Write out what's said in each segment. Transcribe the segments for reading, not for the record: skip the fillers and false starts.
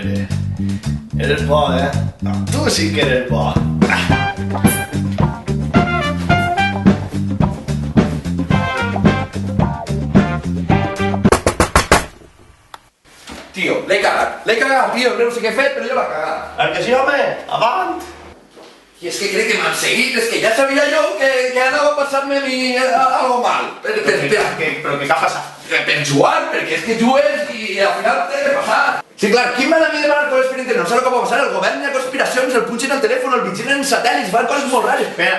Hombre, eres bo, eh? No, tu sí que eres bo. Tio, l'he cagat, tio, no sé què he fet, però jo l'he cagat. Que sí, home, avant! I és que crec que m'han seguit, és que ja sabia jo que anava a passar-me a mi algo mal. Però què ha passat? Per jugar, perquè és que jugues i al final té que passar. Sí, clar, qui m'ha de demanar coses per internet? No sé el que va passar, el govern hi ha conspiracions, el punxen al telèfon, el vigilen en satèl·lits, fan coses molt rares. Espera,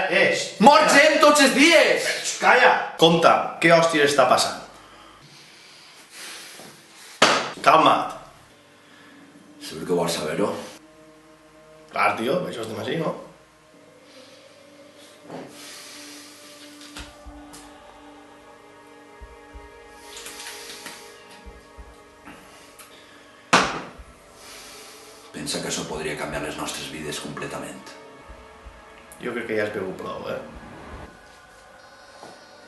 Mort gent tots els dies! Calla! Compte, què hòsties està passant? Calma't. Segur que vols saber-ho. Clar, tio, això estem així, no? Pensa que això podria canviar les nostres vides completament. Jo crec que ja has begut prou, eh?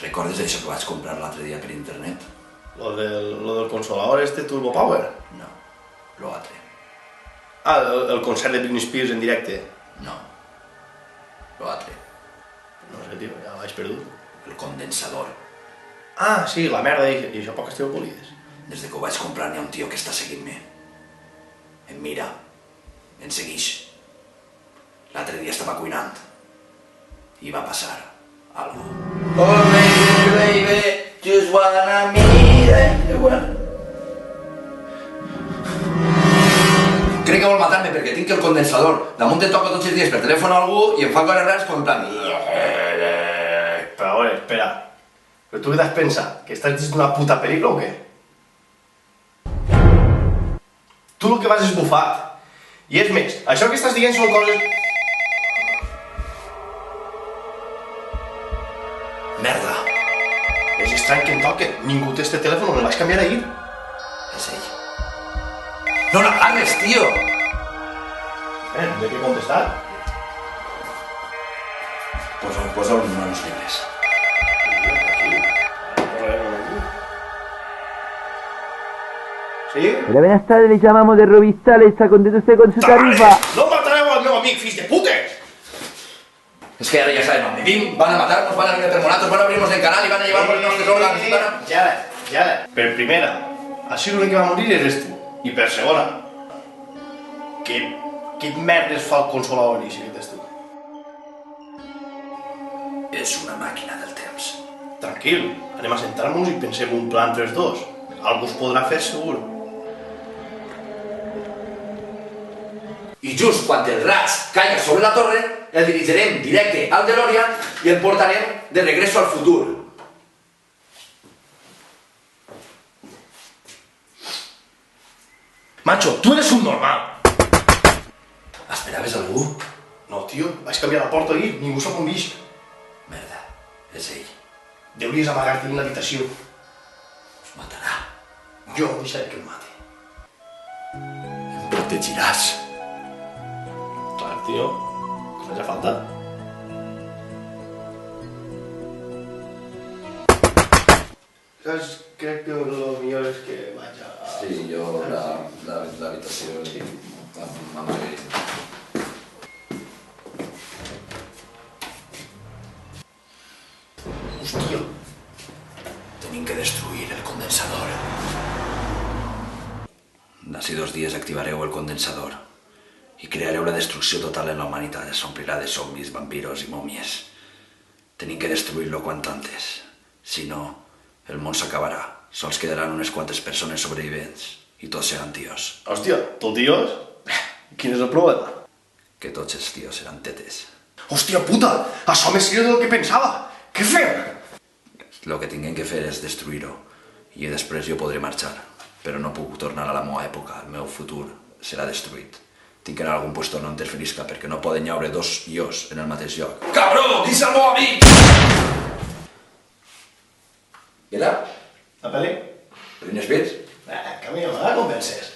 Recordes això que vaig comprar l'altre dia per internet? Lo del consolador Turbo Power? No, lo altre. Ah, el concert de Britney Spears en directe? No, lo altre. No sé, tio, ja l'haig perdut. El condensador. Ah, sí, la merda, i això poc esteu polides. Des que ho vaig comprar n'hi ha un tio que està seguint-me. Em mira, em segueix. L'altre dia estava cuinant i va passar algo. Oh baby, baby, just wanna meet you. Crec que vol matar-me perquè tinc el condensador. Damunt em toca tots els dies per telèfon a algú i em fa coses rares com en plan... Però a veure, espera. Però tu què t'has pensat? Que estàs dins d'una puta pel·lícula o què? Tu el que vas és bufat. I és més, això que estàs dient són coses... Merda. És estrany que em toquen. Ningú té este telèfon, me el vaig canviar ahir. És ell. No l'agarres, tio! De què contestar? Posa unes manos libres. ¿Sí? Hola, buenas tardes, le llamamos de Rovistal, ¿está contento usted con su tarifa? No matareu al meu amic, fills de putes! És que ara ja sabem on vivim, van a matar-nos, van a venir per monatos, van a obrir-nos el canal i van a llevar per els nostres òrgans i van a... Ja. Per primera, així l'únic que va morir eres tu. I per segona, què merdes fa el consolador i si que t'és tu? És una màquina del temps. Tranquil, anem a sentar-nos i pensem un pla entre els dos. Algú es podrà fer segur. I just quan el raig caiga sobre la torre, el dirigirem directe al DeLorean i el portarem de regreso al futur. Macho, tu eres un normal. Esperaves algú? No, tio, vaig canviar la porta ahir, ningú sap on visc. Merda, és ell. Deuries amagar-te en l'habitació. Us matarà. Jo no deixaré que el mati. Em protegiràs. Clar, tio, que faig falta. Saps? Crec que el millor és que vaig a... Sí, jo l'habitació i m'amagaré. Hòstia. Tenim que destruir el condensador. D'ací 2 dies activareu el condensador i creareu la destrucció total en la humanitat. Es omplirà de zombis, vampiros i mòmies. Tenim que destruir-lo quant antes. Si no, el món s'acabarà. Sols quedaran unes quantes persones sobrevivents i tots seran tios. Hòstia, tot tios? Quin és el problema? Que tots els tios seran tetes. Hòstia puta, això més seriós del que pensava. Què fem? Lo que tinguem que fer és destruir-ho i després jo podré marxar. Però no puc tornar a la meva època, el meu futur serà destruït. Tinc que anar a algun lloc on no interferisca perquè no poden llaure 2 ios en el mateix lloc. Cabró, qui és el meu amic? Vila? La pel·li? Britney Spears? Que a mi no me la convences.